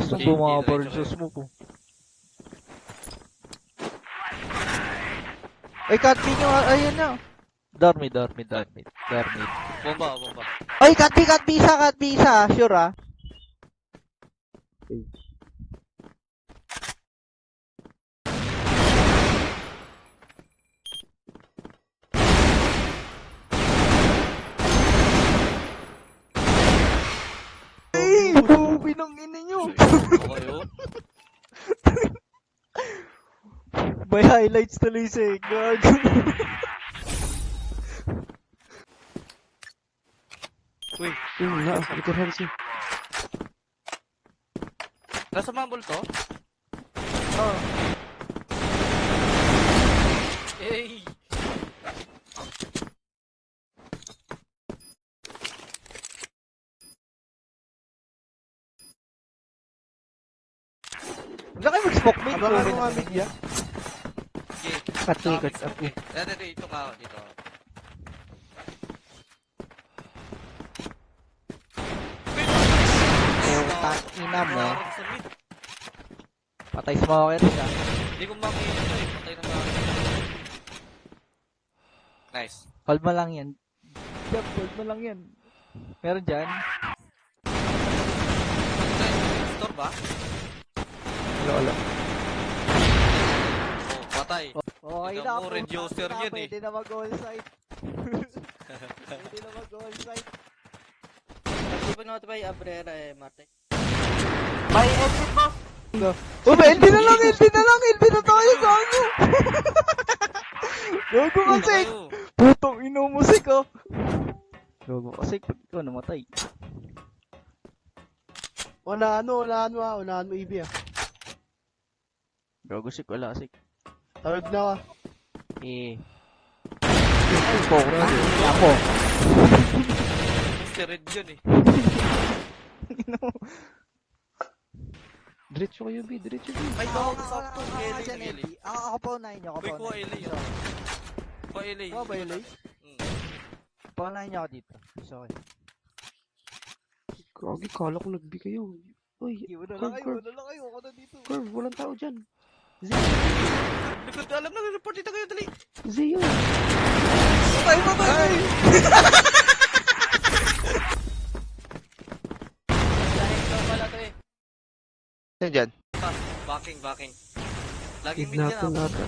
lakas ng bumabaril sa smoke oh. Ay, cut B nyo, ayun na. Dormi. Bomba. Ay, cut B isa, sure ah. Ay, bubi ng ina nyo. Kayo? May highlights tuloy sa gago. Uy, Na, likuran siya. nasa mambol to? Oh. Hey! Wala kayo mag-smoke mid. Abangan mo nga mid ya. Okay. Cut me, cut me. Dito ka, dito. Ina mo. Nangyari sa mid. Patay smoker siya. Hindi ko makita ito eh. Patay na ba? Nice. Hold mo lang yan. Jump, hold mo lang yan. Meron dyan. Store ba? Wala. Oh, patay. Okay Ikaw na. mo, reducer yun eh. Pwede na mag-all site. Pwede na mag-all site. Hindi pa notify Abrera eh, Marte. May exit mo. Oh, LB na lang. LB na tayo, gago. Gago kasi. Kayo. Putong inumusik, oh. Gago kasi pag ikaw namatay. Unahan mo Ibi ah. Gago sik, wala sik. Tawag na ka. Eh. Ako. Si Red yun eh. Diretso kayo, B. Diretso, B. Ay, bawag sa sakto. Ako po unahin niyo. Uy, kuha LA yun. Kuha LA. Kuha ba LA? Paunahin niyo ako dito. Sorry. Kagi, kala ko nag-B kayo. Uy, Wala Curve. kayo. Ako na dito. Curve, walang tao dyan. Likod, alam na, report dito kayo, dali. Zio. Patay. Dahil ito pala to eh. Saan dyan? Backing. Laging Mid mid natin yan ah. ata.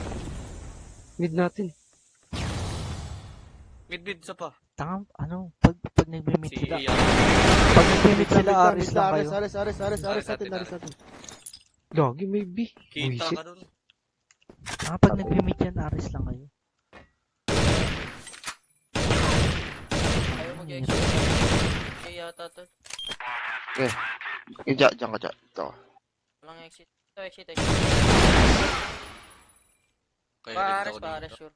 Mid natin. Mid sa pa. Tanga, pag nagme-meet Si sila. Ian. Pag nagme-meet sila, aris lang kayo. Aris natin. Lagi may B. Kita Buisit. ka dun. Pag nagme-meet yan, aris lang kayo. Ayaw mag-exit. Kaya yata to. Diyan ka dyan. Ito. Walang exit. Ito, exit. Kaya rin Pares, ako pares, dito. sure.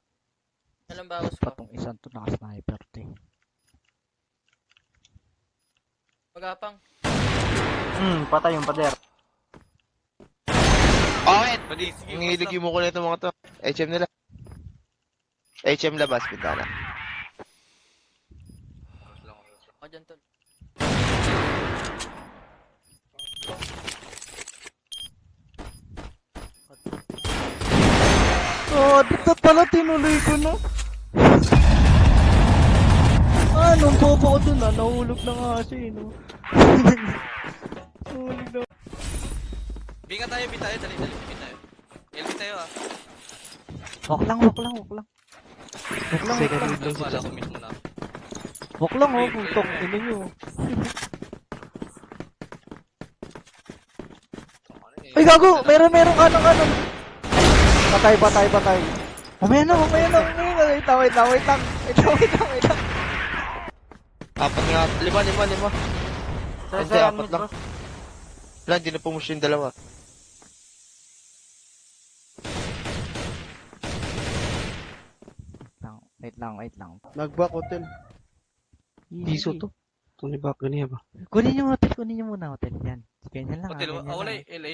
Alam bawas ko. Patong isang to naka-sniper te. Magapang. Patay yung pader. Okay! Pwede, sige. Ngiligi mo ko na itong mga to. HM nila. HM labas, pintana. Ako dyan tol. Dito pala tinuloy ko no. Nung bobo ko dun nahulog na nga siya no. Nahulog na. Binga tayo, B tayo, dali, B tayo. LB tayo ah. Walk lang. Second mid lang Wala sila. ko mismo na. Walk lang oh, putok. Ino nyo. Ay gago, meron kanon. Patay. Mamaya na. Wait lang. Apat nga. Lima. Hindi, apat lang. Wala, hindi na pumusya yung dalawa. Wait lang. Nag-back hotel. Diso to. Tony back ganiya ba? Kunin niyo muna hotel. Yan. Ganyan lang. Hotel, ganyan wala lang. LA.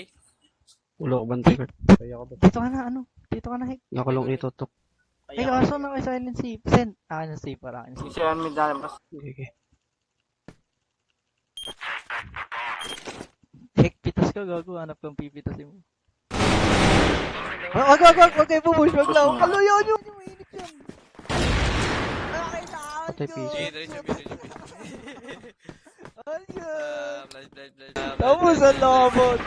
Wala ko bantay ka. Dito ka na, Dito ka na, Hek. Nakalong ito to. Ay, kaso na kay silent safe. Send. Akin ang safe para akin. Okay. Hek, pitas ka, gago. Hanap kang pipitasin mo. Wag kayo pumush. Wag lang. Kaluyaw nyo. Mainit yan. Patay piso. Sige, diretso, diretso. Ayun. Blind. Tapos ang labot.